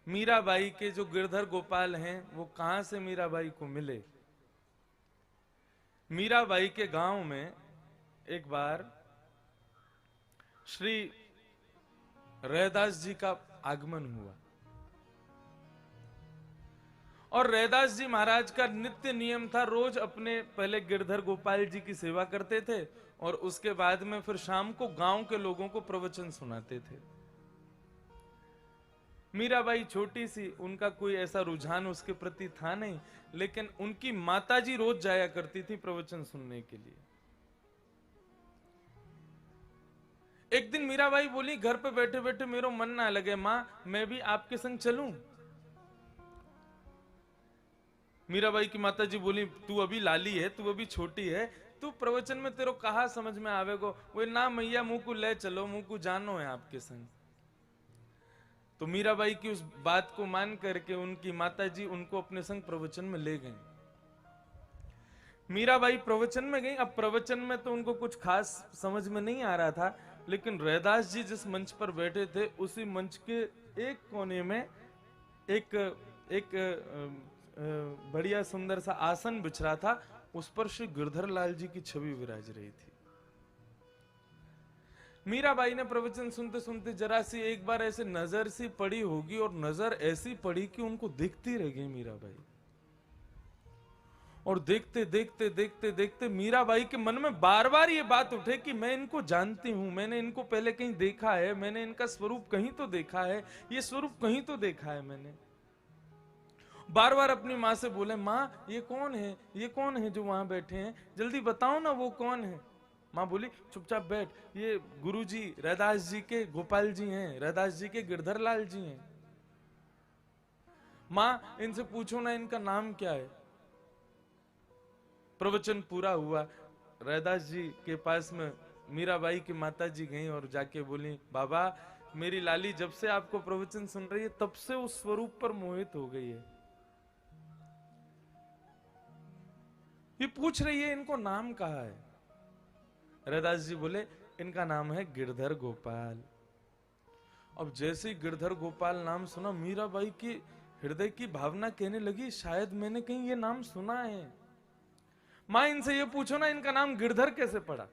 मीराबाई के जो गिरधर गोपाल हैं वो कहां से मीराबाई को मिले। मीराबाई के गांव में एक बार श्री रैदास जी का आगमन हुआ और रैदास जी महाराज का नित्य नियम था, रोज अपने पहले गिरधर गोपाल जी की सेवा करते थे और उसके बाद में फिर शाम को गांव के लोगों को प्रवचन सुनाते थे। मीराबाई छोटी सी, उनका कोई ऐसा रुझान उसके प्रति था नहीं, लेकिन उनकी माताजी रोज जाया करती थी प्रवचन सुनने के लिए। एक दिन मीराबाई बोली, घर पे बैठे बैठे मेरा मन ना लगे, मां मैं भी आपके संग चलूं। मीराबाई की माताजी बोली, तू अभी लाली है, तू अभी छोटी है, तू प्रवचन में तेरो कहा समझ में आवेगो। वो ना मैया मुंह को ले चलो, मुंह को जानो है आपके संग। तो मीराबाई की उस बात को मान करके उनकी माताजी उनको अपने संग प्रवचन में ले गई। मीराबाई प्रवचन में गई। अब प्रवचन में तो उनको कुछ खास समझ में नहीं आ रहा था, लेकिन रैदास जी जिस मंच पर बैठे थे उसी मंच के एक कोने में एक बढ़िया सुंदर सा आसन बिछ रहा था, उस पर श्री गिरधर लाल जी की छवि विराज रही थी। मीराबाई ने प्रवचन सुनते सुनते जरा सी एक बार ऐसे नजर सी पड़ी होगी और नजर ऐसी पड़ी कि उनको देखती रह गई मीराबाई। और देखते देखते देखते देखते मीराबाई के मन में बार बार ये बात उठे कि मैं इनको जानती हूं, मैंने इनको पहले कहीं देखा है, मैंने इनका स्वरूप कहीं तो देखा है, ये स्वरूप कहीं तो देखा है मैंने। बार बार अपनी माँ से बोले, माँ ये कौन है, ये कौन है जो वहां बैठे हैं, जल्दी बताओ ना वो कौन है। माँ बोली, चुपचाप बैठ, ये गुरुजी रैदास जी के गोपाल जी हैं, रैदास जी के गिरधर लाल जी हैं। माँ इनसे पूछो ना इनका नाम क्या है। प्रवचन पूरा हुआ, रैदास जी के पास में मीराबाई की माता जी गई और जाके बोली, बाबा मेरी लाली जब से आपको प्रवचन सुन रही है तब से उस स्वरूप पर मोहित हो गई है। ये पूछ रही है इनको नाम कहा है। रैदास जी बोले, इनका नाम है गिरधर गोपाल। अब जैसे ही गिरधर गोपाल नाम सुना, मीराबाई की हृदय की भावना कहने लगी, शायद मैंने कहीं ये नाम सुना है। मां इनसे ये पूछो ना इनका नाम गिरधर कैसे पड़ा।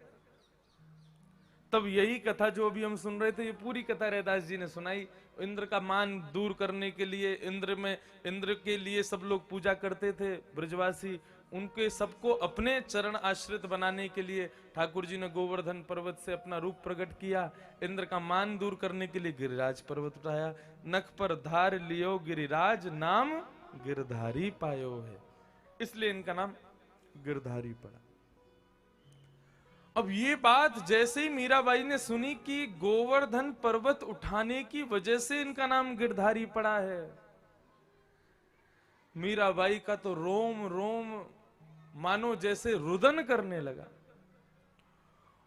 तब यही कथा जो अभी हम सुन रहे थे, ये पूरी कथा रैदास जी ने सुनाई। इंद्र का मान दूर करने के लिए, इंद्र के लिए सब लोग पूजा करते थे ब्रजवासी, उनके सबको अपने चरण आश्रित बनाने के लिए ठाकुर जी ने गोवर्धन पर्वत से अपना रूप प्रकट किया। इंद्र का मान दूर करने के लिए गिरिराज पर्वत उठाया, नख पर धार लियो गिरिराज, नाम गिरधारी पायो है, इसलिए इनका नाम गिरधारी पड़ा। अब ये बात जैसे ही मीराबाई ने सुनी कि गोवर्धन पर्वत उठाने की वजह से इनका नाम गिरधारी पड़ा है, मीराबाई का तो रोम रोम मानो जैसे रुदन करने लगा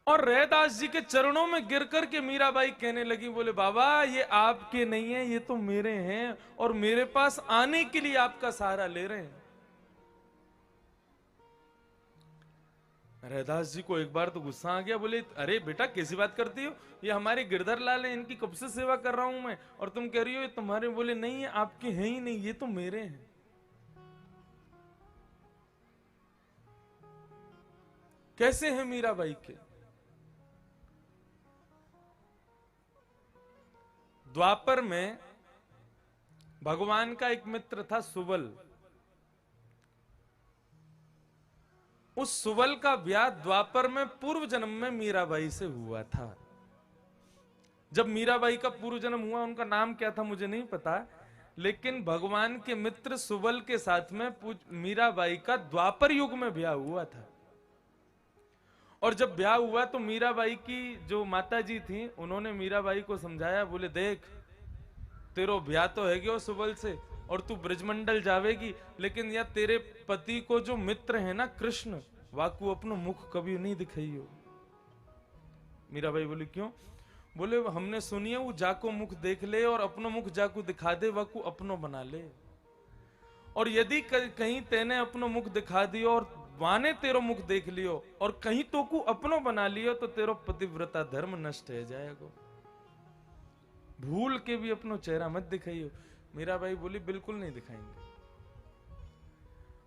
और रैदास जी के चरणों में गिर करके मीराबाई कहने लगी, बोले बाबा ये आपके नहीं है, ये तो मेरे हैं और मेरे पास आने के लिए आपका सहारा ले रहे हैं। रैदास जी को एक बार तो गुस्सा आ गया, बोले अरे बेटा कैसी बात करती हो, ये हमारे गिरधर लाल है, इनकी कब से सेवा कर रहा हूं मैं और तुम कह रही हो ये तुम्हारे। बोले नहीं, ये आपके हैं ही नहीं, ये तो मेरे हैं। कैसे हैं मीराबाई के। द्वापर में भगवान का एक मित्र था सुबल, उस सुबल का ब्याह द्वापर में पूर्व जन्म में मीराबाई से हुआ था। जब मीराबाई का पूर्व जन्म हुआ, उनका नाम क्या था मुझे नहीं पता, लेकिन भगवान के मित्र सुबल के साथ में मीराबाई का द्वापर युग में ब्याह हुआ था। और जब ब्याह हुआ तो मीराबाई की जो माता जी थी उन्होंने मीराबाई को समझाया, बोले देख तेरो ब्याह तो है गयो सुबल से और तू ब्रजमंडल जावेगी, लेकिन या तेरे पति को जो मित्र है ना कृष्ण, वाकू अपनो मुख कभी नहीं दिखाइयो। मीराबाई बोली क्यों। बोले हमने सुनिए वो जाको मुख देख ले और अपनो मुख जाको दिखा दे, वाकू अपनो बना ले। और यदि कहीं तेने अपनो मुख दिखा दियो और वाने तेरो मुख देख लियो और कहीं तो को अपनो बना लियो तो तेरो पतिव्रता धर्म नष्ट हो जाएगा। भूल के भी अपनो चेहरा मत दिखाइयो। मीराबाई बोली बिल्कुल नहीं दिखाएंगे।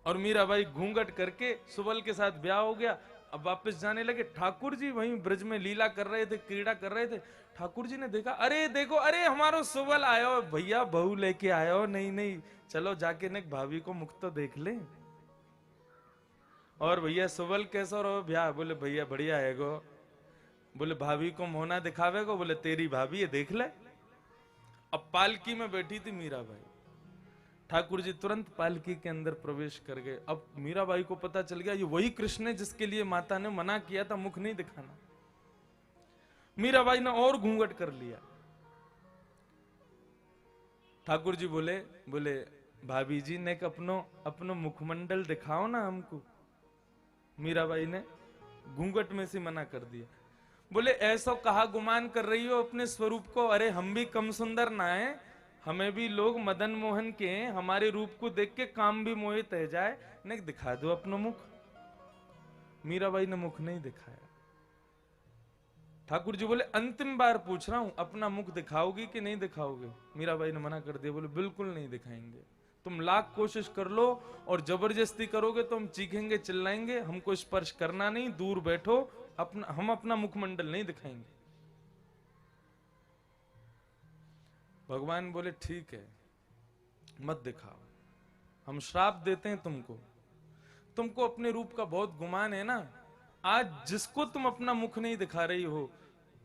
और मीराबाई घूंघट करके सुबल के साथ ब्याह हो गया। अब वापस जाने लगे। ठाकुर जी वहीं ब्रज में लीला कर रहे थे, क्रीड़ा कर रहे थे। ठाकुर जी ने देखा, अरे देखो, अरे हमारो सुबल आयो भैया, बहू लेके आयो। नहीं नहीं, चलो जाके ने भाभी को मुख तो देख ले। और भैया सुबल कैसा रहो ब्याह? बोले भैया बढ़िया है गो। बोले भाभी को मोहना दिखावे को? बोले तेरी भाभी है, देख ले। अब पालकी में बैठी थी मीराबाई। ठाकुर जी तुरंत पालकी के अंदर प्रवेश कर गए। अब मीराबाई को पता चल गया ये वही कृष्ण है जिसके लिए माता ने मना किया था मुख नहीं दिखाना। मीराबाई ने और घूंघट कर लिया। ठाकुर जी बोले भाभी जी ने अपनो मुखमंडल दिखाओ ना हमको। मीराबाई ने घूंघट में से मना कर दिया। बोले ऐसा कहा गुमान कर रही हो अपने स्वरूप को? अरे हम भी कम सुंदर ना है, हमें भी लोग मदन मोहन के हैं, हमारे रूप को देख के काम भी मोहित रह जाए। ने दिखा दो अपना मुख। मीराबाई ने मुख नहीं दिखाया। ठाकुर जी बोले अंतिम बार पूछ रहा हूं, अपना मुख दिखाओगी कि नहीं दिखाओगे? मीराबाई ने मना कर दिया। बोले बिल्कुल नहीं दिखाएंगे। तुम लाख कोशिश कर लो और जबरदस्ती करोगे तो हम चीखेंगे चिल्लाएंगे, हमको स्पर्श करना नहीं, दूर बैठो, हम अपना मुखमंडल नहीं दिखाएंगे। भगवान बोले ठीक है, मत दिखाओ, हम श्राप देते हैं तुमको अपने रूप का बहुत गुमान है ना। आज जिसको तुम अपना मुख नहीं दिखा रही हो,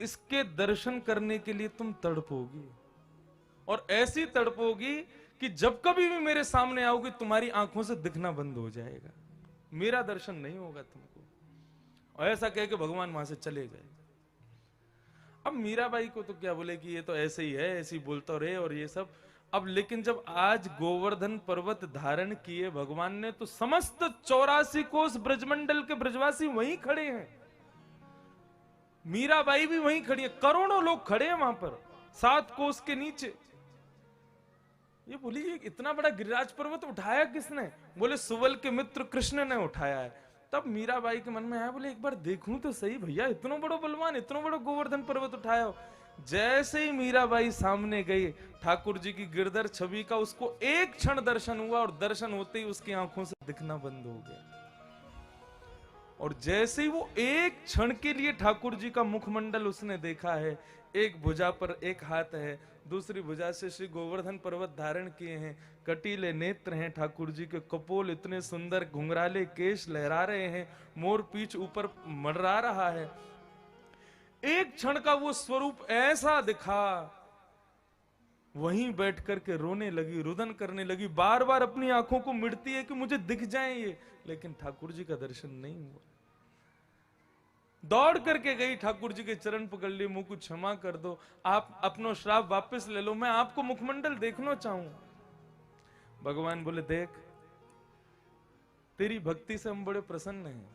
इसके दर्शन करने के लिए तुम तड़पोगी, और ऐसी तड़पोगी कि जब कभी भी मेरे सामने आओगी तुम्हारी आंखों से दिखना बंद हो जाएगा, मेरा दर्शन नहीं होगा तुमको। और ऐसा कह के भगवान वहां से चले गए। अब मीराबाई को तो क्या बोले कि ये तो ऐसे ही है, ऐसे ही बोलता रहे और ये सब। अब लेकिन जब आज गोवर्धन पर्वत धारण किए भगवान ने, तो समस्त 84 कोस ब्रजमंडल के ब्रजवासी वहीं खड़े हैं, मीराबाई भी वहीं खड़ी है, करोड़ों लोग खड़े हैं वहां पर 7 कोस के नीचे। ये बोली ये इतना बड़ा गिरिराज पर्वत उठाया किसने? बोले सुवल के मित्र कृष्ण ने उठाया है। तब मीराबाई के मन में आया, बोले एक बार देखूं तो सही भैया, इतना बड़ा बलवान, इतना बड़ा गोवर्धन पर्वत उठाया हो। जैसे ही मीराबाई सामने गई, ठाकुर जी की गिरधर छवि का उसको एक क्षण दर्शन हुआ, और दर्शन होते ही उसकी आंखों से दिखना बंद हो गया। और जैसे ही वो एक क्षण के लिए ठाकुर जी का मुखमंडल उसने देखा है, एक भुजा पर एक हाथ है, दूसरी भुजा से श्री गोवर्धन पर्वत धारण किए हैं, कटीले नेत्र हैं ठाकुर जी के, कपोल इतने सुंदर, घुंघराले केश लहरा रहे हैं, मोर पीछ ऊपर मंडरा रहा है। एक क्षण का वो स्वरूप ऐसा दिखा, वहीं बैठ करके रोने लगी, रुदन करने लगी, बार बार अपनी आंखों को मिटती है कि मुझे दिख जाए ये, लेकिन ठाकुर जी का दर्शन नहीं हुआ। दौड़ करके गई, ठाकुर जी के चरण पकड़ लिए, मुंह को क्षमा कर दो, आप अपना श्राप वापस ले लो, मैं आपको मुखमंडल देखना चाहूं। भगवान बोले देख, तेरी भक्ति से हम बड़े प्रसन्न हैं,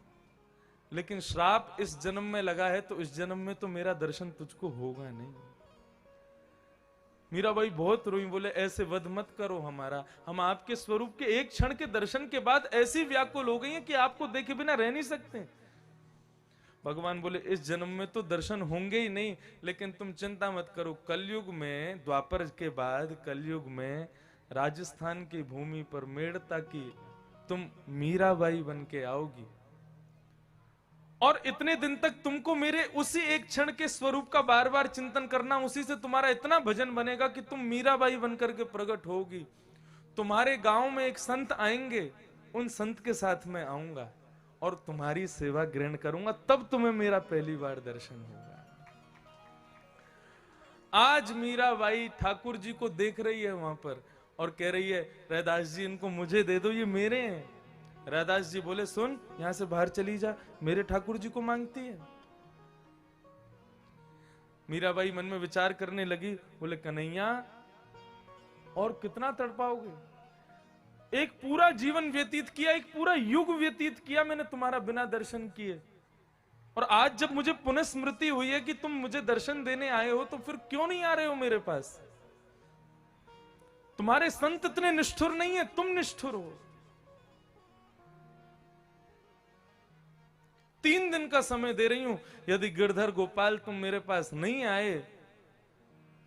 लेकिन श्राप इस जन्म में लगा है तो इस जन्म में तो मेरा दर्शन तुझको होगा नहीं। मीराबाई बहुत रोई, बोले ऐसे वध मत करो हमारा, हम आपके स्वरूप के एक क्षण के दर्शन के बाद ऐसी व्याकुल हो गई हैं कि आपको देखे बिना रह नहीं सकते। भगवान बोले इस जन्म में तो दर्शन होंगे ही नहीं, लेकिन तुम चिंता मत करो, कलयुग में, द्वापर के बाद कलयुग में राजस्थान की भूमि पर मेड़ता की तुम मीराबाई बन के आओगी, और इतने दिन तक तुमको मेरे उसी एक क्षण के स्वरूप का बार बार चिंतन करना, उसी से तुम्हारा इतना भजन बनेगा कि तुम मीराबाई बनकर के प्रकट होगी। तुम्हारे गांव में एक संत आएंगे, उन संत के साथ मैं आऊंगा और तुम्हारी सेवा ग्रहण करूंगा, तब तुम्हें मेरा पहली बार दर्शन होगा। आज मीराबाई ठाकुर जी को देख रही है वहां पर और कह रही है रैदास जी इनको मुझे दे दो, ये मेरे हैं। रैदास जी बोले सुन, यहां से बाहर चली जा, मेरे ठाकुर जी को मांगती है। मीराबाई मन में विचार करने लगी, बोले कन्हैया और कितना तड़पाओगे? एक पूरा जीवन व्यतीत किया, एक पूरा युग व्यतीत किया मैंने तुम्हारा बिना दर्शन किए, और आज जब मुझे पुनः स्मृति हुई है कि तुम मुझे दर्शन देने आए हो, तो फिर क्यों नहीं आ रहे हो मेरे पास? तुम्हारे संत इतने निष्ठुर नहीं है, तुम निष्ठुर हो। 3 दिन का समय दे रही हूं, यदि गिरधर गोपाल तुम मेरे पास नहीं आए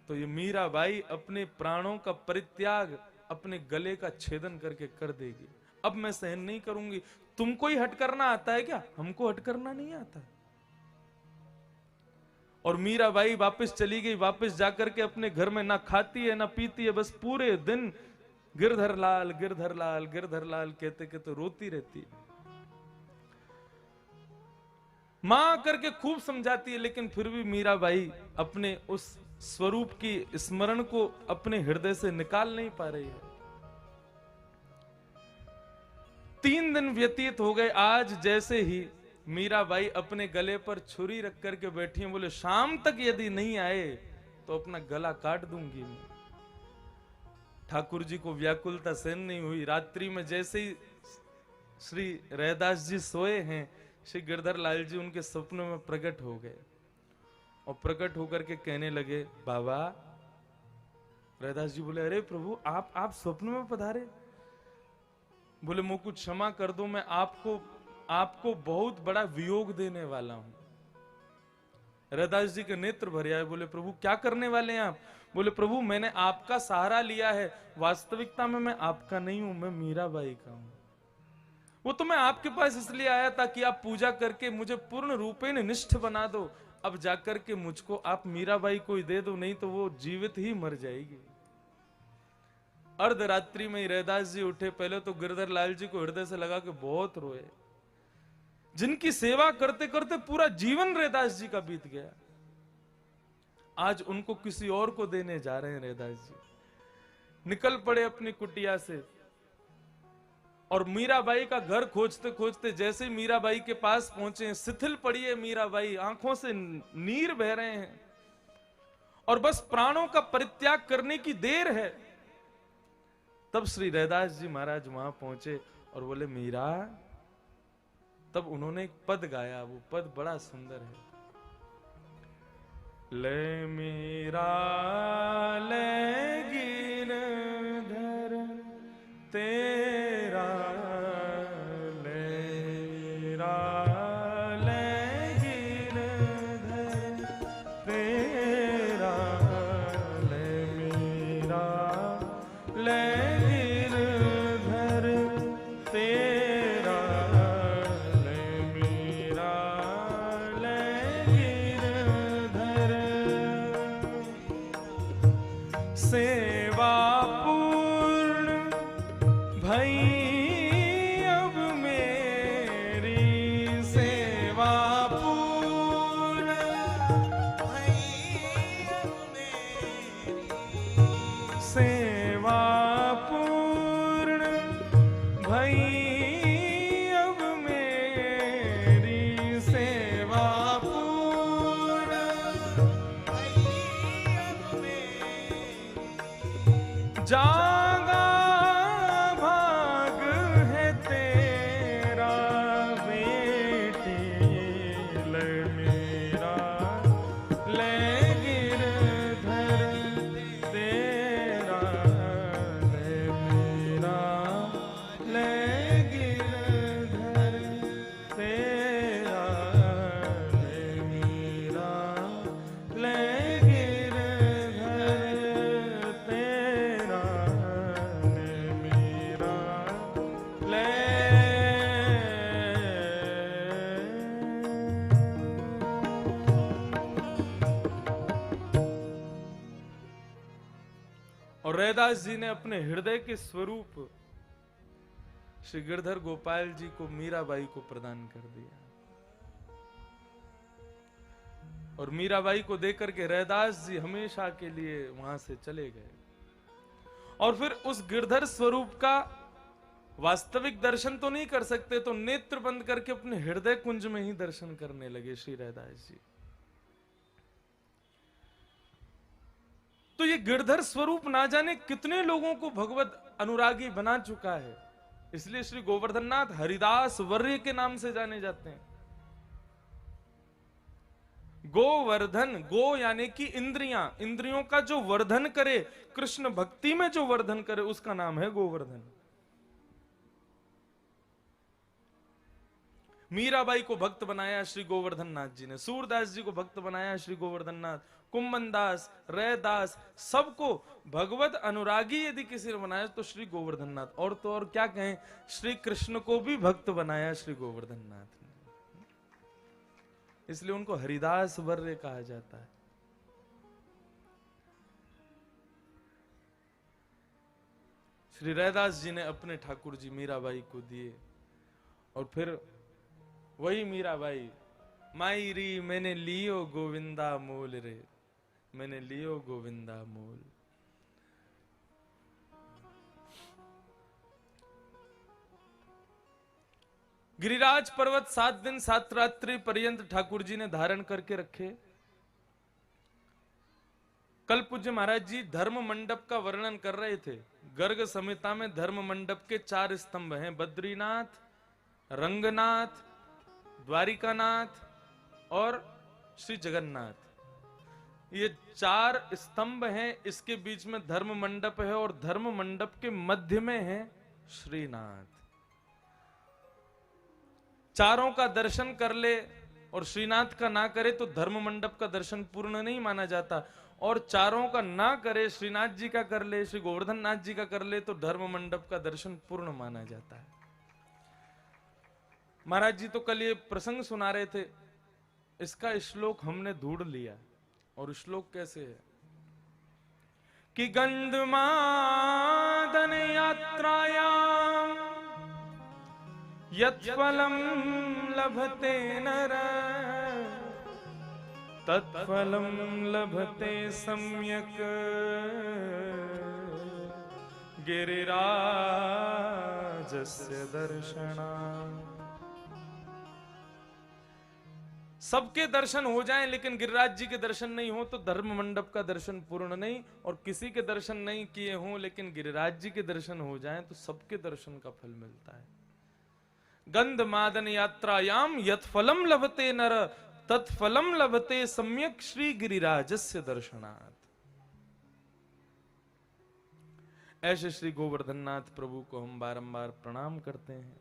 तो ये मीराबाई अपने प्राणों का परित्याग अपने गले का छेदन करके कर देगी। अब मैं सहन नहीं करूंगी। तुमको ही हट करना आता है क्या? हमको हट करना नहीं आता। और मीराबाई वापस चली गई। वापस जाकर के अपने घर में ना खाती है ना पीती है, बस पूरे दिन गिरधर लाल गिरधर लाल गिरधर लाल कहते कहते रोती रहती है। मां करके खूब समझाती है, लेकिन फिर भी मीराबाई अपने उस स्वरूप की स्मरण को अपने हृदय से निकाल नहीं पा रही है। 3 दिन व्यतीत हो गए। आज जैसे ही मीराबाई अपने गले पर छुरी रख करके बैठी हैं, बोले शाम तक यदि नहीं आए तो अपना गला काट दूंगी मैं। ठाकुर जी को व्याकुलता सहन नहीं हुई। रात्रि में जैसे ही श्री रैदास जी सोए हैं, श्री गिरधर लाल जी उनके सपनों में प्रकट हो गए और प्रकट होकर के कहने लगे, बाबा। रैदास जी बोले, अरे प्रभु आप स्वप्न में पधारे? बोले, मुझको क्षमा कर दो, मैं आपको बहुत बड़ा वियोग देने वाला हूं। रैदास जी के नेत्र भरे आए। बोले, प्रभु क्या करने वाले हैं आप? बोले, प्रभु मैंने आपका सहारा लिया है, वास्तविकता में मैं आपका नहीं हूं, मैं मीराबाई का हूं। वो तो मैं आपके पास इसलिए आया था कि आप पूजा करके मुझे पूर्ण रूपेण निष्ठ बना दो। अब जाकर के मुझको आप मीराबाई को ही दे दो, नहीं तो वो जीवित ही मर जाएगी। अर्धरात्रि में ही रैदास जी उठे। पहले तो गिरधर लाल जी को हृदय से लगा के बहुत रोए। जिनकी सेवा करते करते पूरा जीवन रैदास जी का बीत गया, आज उनको किसी और को देने जा रहे हैं रैदास जी। निकल पड़े अपनी कुटिया से और मीराबाई का घर खोजते खोजते जैसे ही मीराबाई के पास पहुंचे, शिथिल पड़ी है मीराबाई, आंखों से नीर बह रहे हैं और बस प्राणों का परित्याग करने की देर है। तब श्री रैदास जी महाराज वहां पहुंचे और बोले, मीरा। तब उन्होंने एक पद गाया। वो पद बड़ा सुंदर है। ले मीरा ले गिरधर तेरा, लेरा ले गिरधर तेरा, ले मीरा ले गिरधर तेरा, ले मीरा ले गिरधर। सेवा पूर्ण भई अब मेरी, सेवा पूर्ण भई अब मेरी, सेवा पूर्ण भई अब मेरी, सेवा पूर्ण भई अब मेरी। जागा भाग है तेरा बेटी, ले मीरा ले गिरधर तेरा, ले मीरा ले गिरधर तेरा, ले मीरा ले गिरधर तेरा, ले मीरा ले। और रैदास जी ने अपने हृदय के स्वरूप श्री गिरधर गोपाल जी को मीराबाई को प्रदान कर दिया। और मीराबाई को देकर के रैदास जी हमेशा के लिए वहां से चले गए। और फिर उस गिरधर स्वरूप का वास्तविक दर्शन तो नहीं कर सकते, तो नेत्र बंद करके अपने हृदय कुंज में ही दर्शन करने लगे श्री रैदास जी। तो ये गिरधर स्वरूप ना जाने कितने लोगों को भगवत अनुरागी बना चुका है। इसलिए श्री गोवर्धननाथ हरिदास वर्य के नाम से जाने जाते हैं। गोवर्धन, गो यानी कि इंद्रियां, इंद्रियों का जो वर्धन करे, कृष्ण भक्ति में जो वर्धन करे, उसका नाम है गोवर्धन। मीराबाई को भक्त बनाया श्री गोवर्धन नाथ जी ने, सूरदास जी को भक्त बनाया श्री गोवर्धन नाथ, कुंभन दास, रैदास, सबको भगवत अनुरागी यदि किसी ने बनाया तो श्री गोवर्धन नाथ। और तो और क्या कहें, श्री कृष्ण को भी भक्त बनाया श्री गोवर्धन नाथ ने, इसलिए उनको हरिदास वर्य कहा जाता है। श्री रैदास जी ने अपने ठाकुर जी मीराबाई को दिए, और फिर वही मीराबाई, माई री मैंने लियो गोविंदा मोल रे, मैंने लियो गोविंदा मोल। गिरिराज पर्वत 7 दिन 7 रात्रि पर्यंत ठाकुर जी ने धारण करके रखे। कल पूज्य महाराज जी धर्म मंडप का वर्णन कर रहे थे। गर्ग संहिता में धर्म मंडप के 4 स्तंभ हैं, बद्रीनाथ, रंगनाथ, द्वारिकानाथ और श्री जगन्नाथ। ये 4 स्तंभ हैं, इसके बीच में धर्म मंडप है और धर्म मंडप के मध्य में है श्रीनाथ। चारों का दर्शन कर ले और श्रीनाथ का ना करे तो धर्म मंडप का दर्शन पूर्ण नहीं माना जाता, और चारों का ना करे, श्रीनाथ जी का कर ले, श्री गोवर्धन नाथ जी का कर ले तो धर्म मंडप का दर्शन पूर्ण माना जाता है। महाराज जी तो कल ये प्रसंग सुना रहे थे, इसका श्लोक हमने ढूंढ लिया। और श्लोक कैसे है कि गंधमादन यात्रायां यत्फलं लभते नर तत्फलं लभते सम्यक गिरिराजस्य दर्शनात्। सबके दर्शन हो जाएं लेकिन गिरिराज जी के दर्शन नहीं हो तो धर्म मंडप का दर्शन पूर्ण नहीं, और किसी के दर्शन नहीं किए हों लेकिन गिरिराज जी के दर्शन हो जाएं तो सबके दर्शन का फल मिलता है। गंधमादन यात्रायाम यत्फलम लभते नर तत्फलम लभते सम्यक श्री गिरिराजस्य दर्शनात्। ऐसे श्री गोवर्धन नाथ प्रभु को हम बारंबार प्रणाम करते हैं।